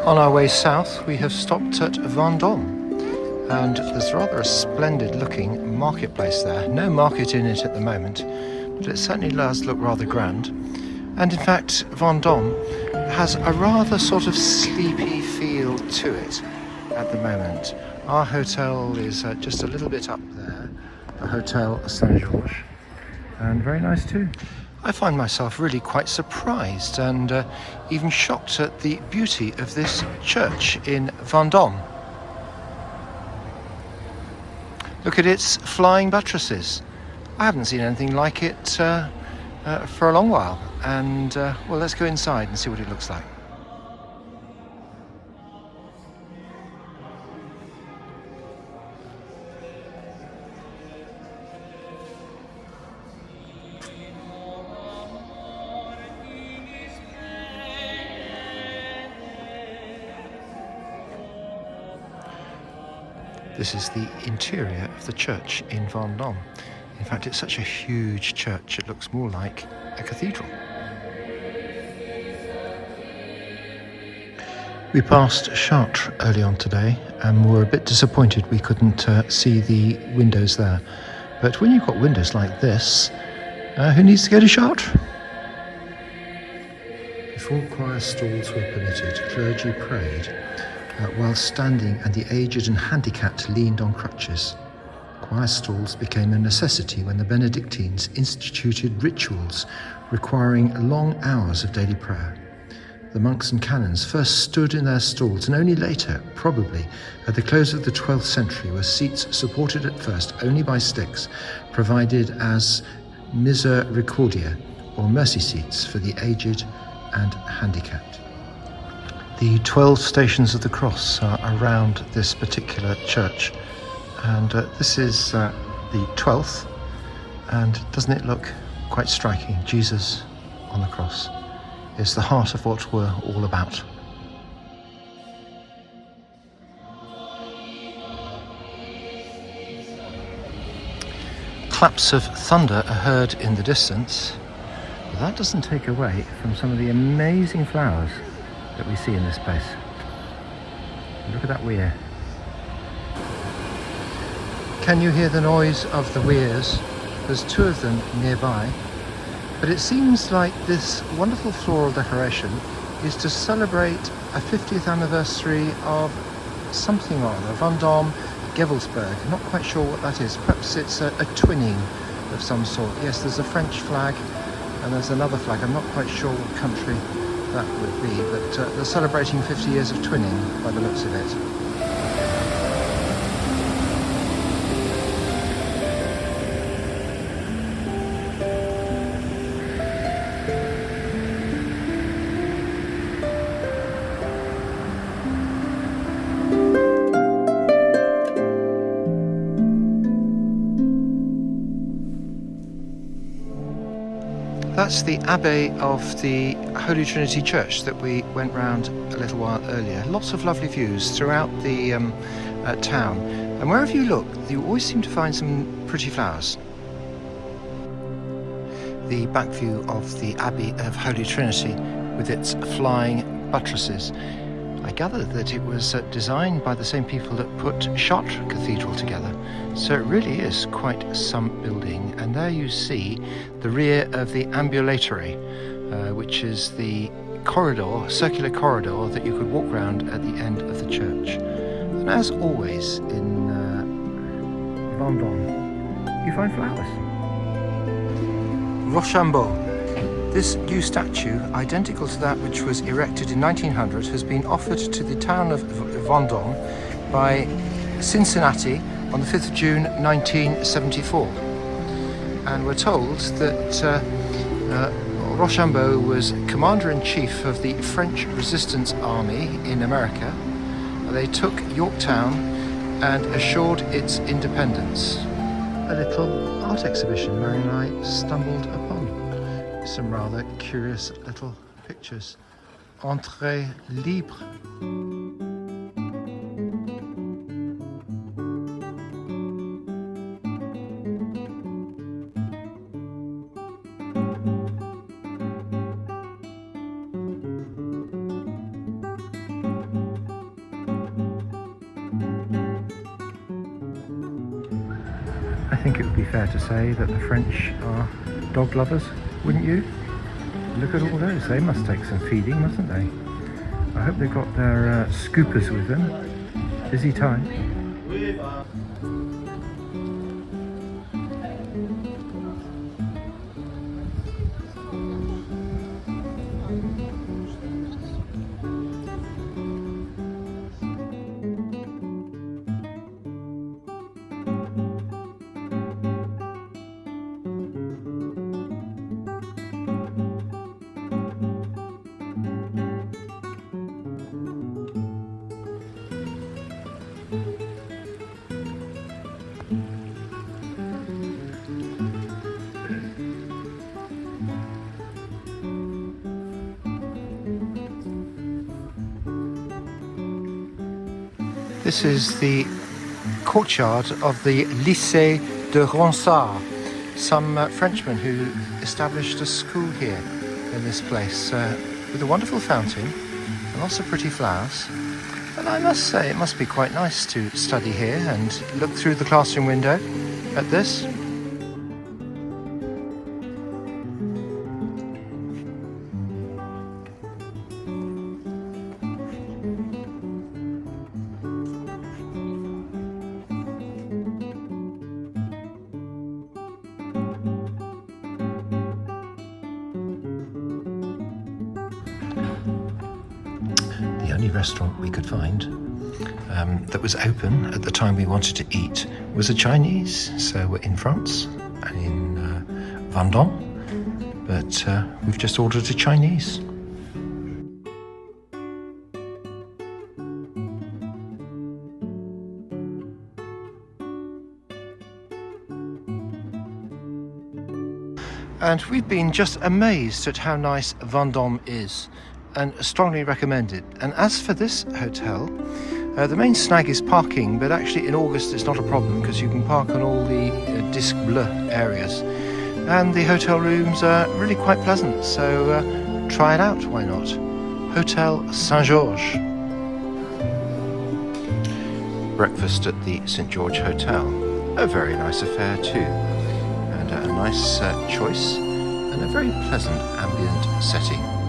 On our way south, we have stopped at Vendome, and there's rather a splendid looking marketplace there. No market in it at the moment, but it certainly does look rather grand. And in fact, Vendome has a rather sort of sleepy feel to it at the moment. Our hotel is just a little bit up there, the Hotel Saint-Georges, and very nice too. I find myself really quite surprised and even shocked at the beauty of this church in Vendome. Look at its flying buttresses. I haven't seen anything like it for a long while, and well, let's go inside and see what it looks like. This is the interior of the church in Vendome. In fact, it's such a huge church, it looks more like a cathedral. We passed Chartres early on today and were a bit disappointed we couldn't see the windows there. But when you've got windows like this, who needs to go to Chartres? Before choir stalls were permitted, clergy prayed while standing, and the aged and handicapped leaned on crutches. Choir stalls became a necessity when the Benedictines instituted rituals requiring long hours of daily prayer. The monks and canons first stood in their stalls, and only later, probably at the close of the 12th century, were seats supported at first only by sticks, provided as misericordia, or mercy seats for the aged and handicapped. The 12 stations of the cross are around this particular church, and this is the 12th, and doesn't it look quite striking? Jesus on the cross is the heart of what we're all about. Claps of thunder are heard in the distance, but that doesn't take away from some of the amazing flowers that we see in this place. Look at that weir. Can you hear the noise of the weirs? There's two of them nearby, but it seems like this wonderful floral decoration is to celebrate a 50th anniversary of something or other, Vendome Gevelsberg. I'm not quite sure what that is. Perhaps it's a twinning of some sort. Yes, there's a French flag and there's another flag. I'm not quite sure what country that would be, but they're celebrating 50 years of twinning by the looks of it. That's the Abbey of the Holy Trinity Church that we went round a little while earlier. Lots of lovely views throughout the town, and wherever you look you always seem to find some pretty flowers. The back view of the Abbey of Holy Trinity with its flying buttresses. I gather that it was designed by the same people that put Chartres Cathedral together, so it really is quite some building. And there you see the rear of the ambulatory, which is the corridor, circular corridor that you could walk round at the end of the church. And as always in Vendome, you find flowers. Rochambeau. This new statue, identical to that which was erected in 1900, has been offered to the town of Vendome by Cincinnati on the 5th of June 1974. And we're told that Rochambeau was commander-in-chief of the French Resistance Army in America. They took Yorktown and assured its independence. A little art exhibition Mary and I stumbled upon. Some rather curious little pictures. Entrée libre. I think it would be fair to say that the French are dog lovers, wouldn't you? Look at all those, they must take some feeding, mustn't they? I hope they've got their scoopers with them. Busy time. This is the courtyard of the Lycée de Ronsard, some Frenchmen who established a school here in this place with a wonderful fountain and lots of pretty flowers. And I must say it must be quite nice to study here and look through the classroom window at this. The only restaurant we could find that was open at the time we wanted to eat was a Chinese. So we're in France and in Vendome, but we've just ordered a Chinese. And we've been just amazed at how nice Vendome is, and strongly recommend it. And as for this hotel, the main snag is parking, but actually in August it's not a problem because you can park on all the Disque Bleu areas. And the hotel rooms are really quite pleasant, so try it out, why not? Hotel Saint-Georges. Breakfast at the St. George Hotel, a very nice affair too, and a nice choice and a very pleasant ambient setting.